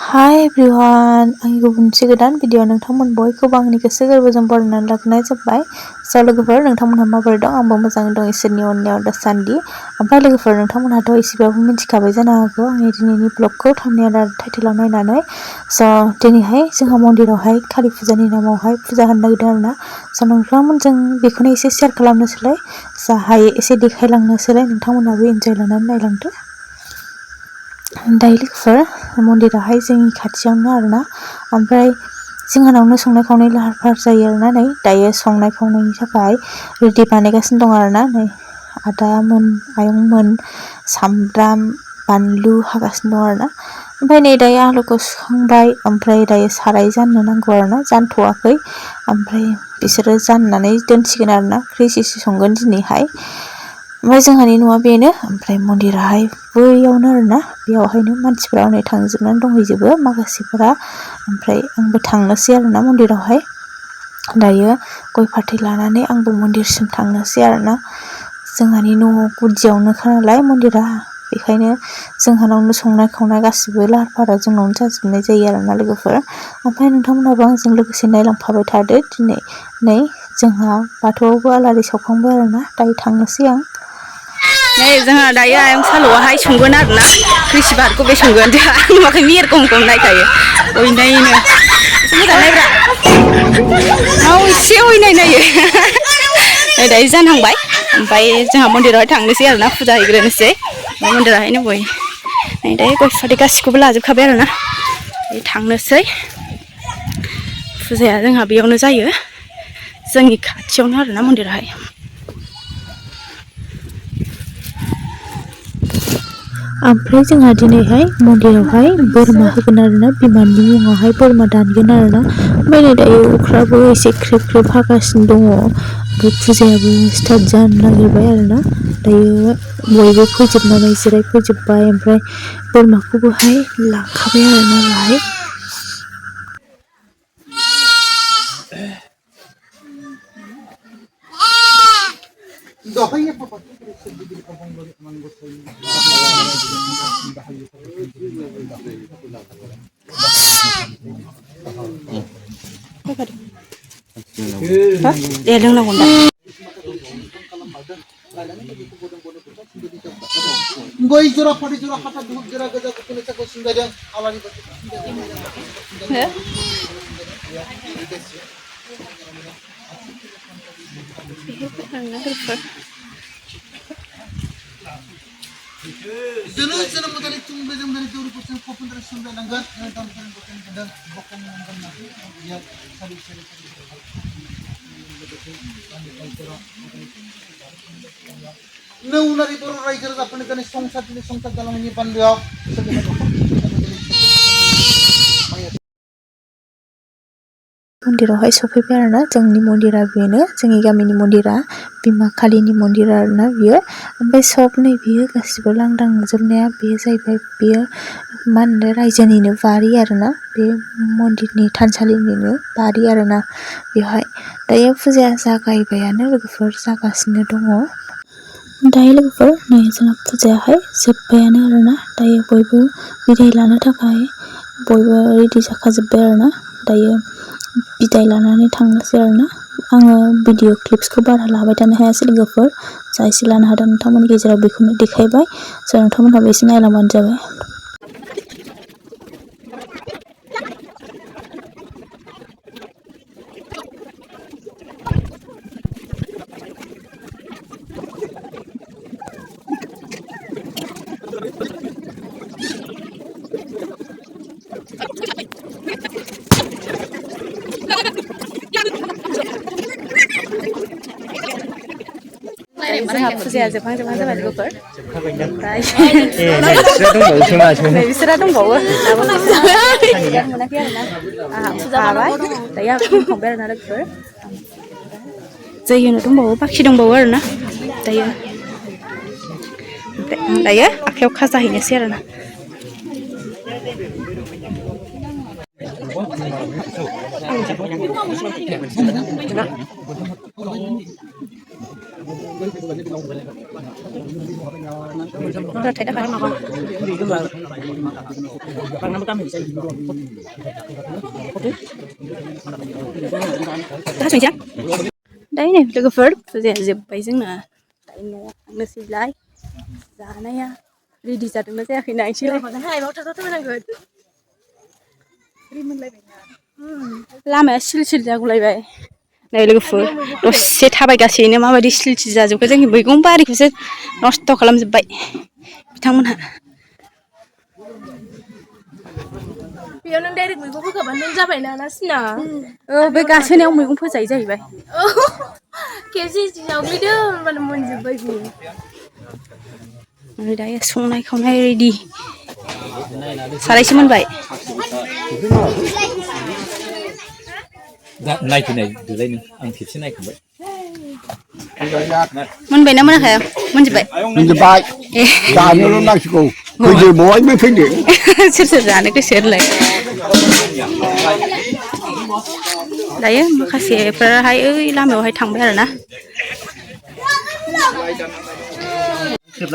Hi everyone, आंनि गुबुन मोनसे गोदान भिडिअ नोंथांमोन बयखौबो आंनि गोसो गोरबोजों बरायनानै लाबोनाय जाबाय। स' लोगोफोर नोंथांमोनहा माबोरै दं? आंबो मोजाङै दं इसोरनि अननायाव दासान्दि। ओमफ्राय लोगोफोर नोंथांमोनहाथ' एसेबाबो मिथिखाबाय जानो हागौ आंनि दिनैनि ब्लगखौ थांनाया आरो टाइटेलाव नायनानै। स' दिनैहाय जोंहा मन्दिरावहाय कालि फुजानि नामावहाय फुजा होनो नागिरदों आरोना। स' नोंथांमोनजों बेखौनो एसे शेयार खालामनोसैलाय, जा हायो एसे देखायलांनोसैलाय, नोंथांमोनहाबो इन्जय लानानै नायलांदो। दायो लोगोफोर मन्दिराहाय जोंनि खाथियावनो आरोना। ओमफ्राय जोंहानावनो संनाय खावनाय लाहार फाहार जायो आरोना। नै दायो संनाय खावनायनि थाखाय रेडि बानायगासिनो दं आरोना। नै आदामोन आयंमोन सामब्राम बानलु हागासिनो दं आरोना। ओमफ्राय नै दायो आलुखौ सुखांबाय, ओमफ्राय दायो साराय जाननो नांगौ आरोना, जानथ'वाखै। ओमफ्राय बिसोरो जाननानै दोनसिगोन आरोना, खैसिसो संगोन दिनैहाय। ओमफ्राय जोंहानि न'आ बेनो, ओमफ्राय मन्दिराहाय बैयावनो आरोना। बेयावहायनो मानसिफ्रा हनै थांजोबनानै दंहैजोबो माखासेफोरा। ओमफ्राय आंबो थांनोसै आरोना मन्दिरावहाय। दायो गय फाथै लानानै आंबो मन्दिरसिम थांनोसै आरोना। जोंहानि न' गुदियावनोखा नालाय मन्दिरा, बेखायनो जोंहानावनो संनाय खावनाय गासिबो लाहार फाहारा जोंनावनो जाजोबनाय जायो आरोना लोगोफोर। ओमफ्राय नोंथांमोनहाबो आंजों लोगोसे नायलांफाबाय थादो। दिनै नै जोंहा बाथौआवबो आलारि सावखांबाय आरोना। दायो थांनोसै आं। नै जोंहा दायो आयं साल'आहाय संगोन आरोना। खृषि बारखौ बे संगोन जोंहा नुवाखै मेरगमखौ नायखायो अयनायनो एसे मोजां नायब्रा एसे अयनाय नायो। दायो जानहांबाय, ओमफ्राय जोंहा मन्दिरावहाय थांनोसै आरोना, फुजा हैग्रोनोसै। मन्दिराहायनो बय नै दायो गय फाथै गासिखौबो लाजोबखाबाय आरोना। थांनोसै, फुजाया जोंहा बेयावनो जायो, जोंनि खाथियावनो आरोना मन्दिराहाय। ओमफ्राय जोंहा दिनैहाय मन्दिरावहाय बोरमा होगोन आरोना, बिमानि मुङावहाय बोरमा दानगोन आरोना। ओमफ्राय नै दायो अखाबो एसे ख्रेब ख्रेब हागासिनो दङ। ओमफ्राय फुजायाबो स्टार्ट जानो नागिरबाय आरोना। दायो बयबो फैजोबनानै जिरायफैजोब्बाय, ओमफ्राय बोरमाखौबोहाय लांखाबाय आरोना बेहाय। दे लोंनांगौ दा। गय जरा फाथै जरा हाथा धुप जरा गोजा गुफुर साखौ सिंगायदों आलारि बाथि जोनोम जोनोम मोदानि तुंबे जोमदानि दौरि पुरस्थ कपिन्द्र सुंदायनांगोन दाम फोरों बकन होदों बकन नांगोन नाखि बियार सारि सारि नौनारि बर' रायजो राजाफोरनि गावनि संसार जालांनायनि बान्दोआव मन्दिरावहाय सफैबाय आरोना। जोंनि मन्दिरा बेनो, जोंनि गामिनि मन्दिरा बिमा कालिनि मन्दिर आरोना बियो। ओमफ्राय सब नै बियो गासिबो लांदां नुजोबनाया बेयो जाहैबाय, बेयो मा होनो रायजोनिनो बारि आरोना। बे मन्दिरनि थानसालिनिनो बारि आरोना बेवहाय। दायो फुजाया जागायबायानो लोगोफोर, जागासिनो दङ। दायो लोगोफोर नै जोंहा फुजायाहाय जोब्बायानो आरोना। दायो बयबो बिदाय लानो थाखाय बयबो रेडि जाखाजोब्बाय आरोना। दायो बिदाय लानानै थांनोसै आरोना। आङो भिडिअ क्लिप्सखौ बारा लाबाय थानो हायासै लोगोफोर, जा एसे लानो हादों नोंथांमोननि गेजेराव बेखौनो देखायबाय। स' नोंथांमोनहाबो एसे नायलांबानो जाबाय। जोंहा फुजाया जोबहां जाबाय लोगोफोर। ओमफ्राय बिसोरा दंबावो दाबो मोनाखै आरोना। आंहा हाबाय, दायो आं बुंखांबाय आरोना लोगोफोर। जै होनो दंबावो, बाखि दंबावो आरोना दायो। ओमफ्राय आं दायो आखाइयाव खाजा हैनोसै आरोना। Thấy đã phải đã xuống chắc đấy này được phớt giờ dịp bây giờ là tại nó xì lái giá này à đi đi chặt nó sẽ khi nào chưa hai bao cho tôi là người làm mà xịt xịt ra cũng lại vậy này là phớt nó sẽ thay cái gì nữa mà đi xịt xịt ra rồi cái gì bây cũng ba đi cái gì nó to cả làm gì vậy thằng mình hả bây giờ nó đây được mình cũng có bạn nên ra vậy nào nó xin à bây cá trên này mình cũng phải dậy vậy cái gì chỉ nào biết được mà mình gì vậy gì rồi đấy xuống này không hay đi sao đây xin mình vậy này thì này từ đây anh thịt trên này cũng vậy mình vậy nó mới là mình gì vậy mình gì vậy cả nó đang chịu bây giờ bố anh mới phê định sửa ra này cái sửa lại đấy khai sĩ phải hay ơi làm rồi hay thằng bé rồi nè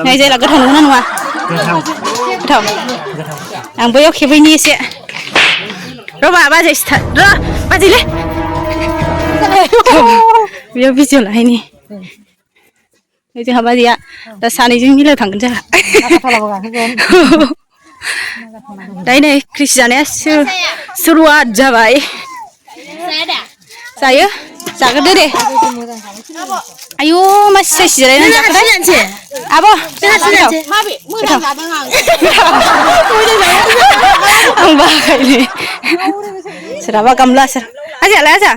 này đây là cái thằng nó nè cái thằng anh bây giờ khi bây nhiêu sẽ rồi bà gì thật rồi bà gì đấy bây giờ video lại nè bây giờ bà gì ạ ta sáng nay chúng mình là thằng cái gì đấy này Christiannya seru aja bay saya jaga deh ayo masih sejauh ini jaga deh apa ini seraba kamla ser aja lah aja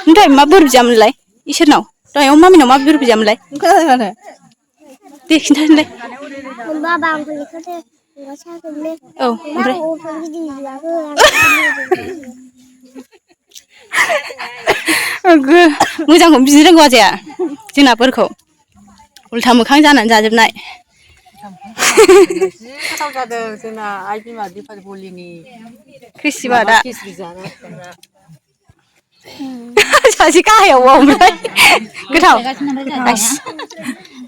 entah mabur jam lagi isir nau doy om mami nau mabur jam lagi deh kita lagi ompre मोजांखौ बिदिरोंगौ आजाया जोंनाफोरखौ उल्था मोखां जानानै जाजोबनाय गोथाव जादों जोंना आइ बिमा दिफा बलिनि क्रिस्टिबा दा खिस्रि जानो सासे गाहायाव ओमफ्राय गोथाव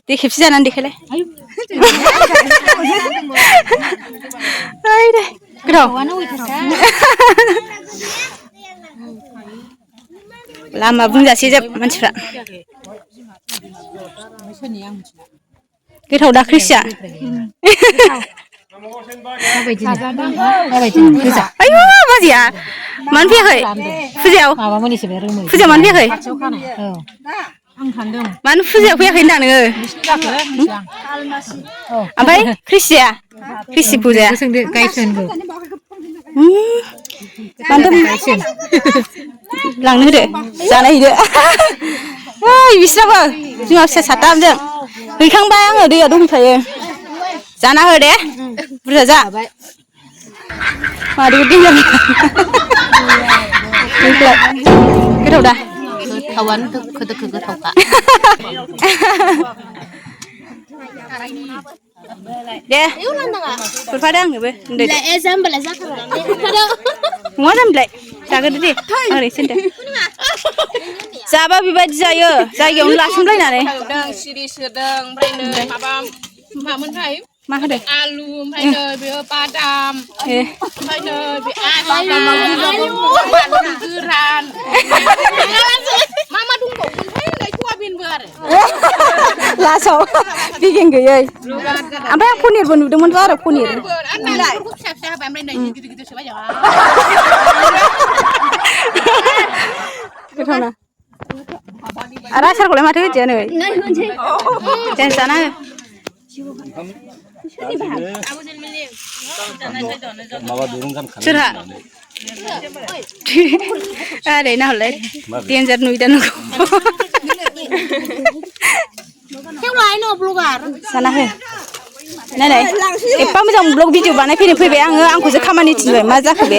दे खेबसे जानानै देखायलाय ओइ दे गोथाव लामा बुंजासै जोब मानसिफ्रा गोथाव दा क्रिस्टिया आयु बाजिया मानो फैयाखै फुजायाव फुजायाव मानो फैयाखै मानो फुजायाव फैयाखै होनदां नोङो ओमफ्राय क्रिस्टिया क्रिस्टि फुजाया मानोथो लांनो होदो जानाय हैदो ओइ बिस्राबो बिमा फिसा साथामजों हैखांबाय आङो दैया दंखायो जाना हो दे बुरजा जा मादै दैया गोथाव दा गोथावानो दोखो दोखो गोथावखा दे खुरफादो आंनोबो नङा जामबिलाय जाग्रोदो दे ओरै सोनदो जाबा बेबायदि जायो जायगायावनो लासोमलायनानै सिरि सोदों ओमफ्राय नै मामोनथाय मा होदों आलु ओमफ्राय नै बेयो बादाम ओमफ्राय नै बे बादाम गोरान मा मा दंबावोमोनथाय नै सयाबिनबो आरो लासाव बिगिं गैयै ओमफ्राय आं पनिरबो नुदोंमोनथ' आरो पनिर फिसा फिसा हाबाय ओमफ्राय नै गिदिर गिदिर सोबाय जोंहा गोथावना आरो आसारखौलाय माथो होदिया नै दे जाना हो सोरहा आरै नाहरलाय डेन्जार नुयोदा नोंखौ जाना हो नाय एफा मोजां ब्लग भिडिअ बानायफैनो फैबाय आङो आंखौसो खामानि थिनबाय मा जाखो बे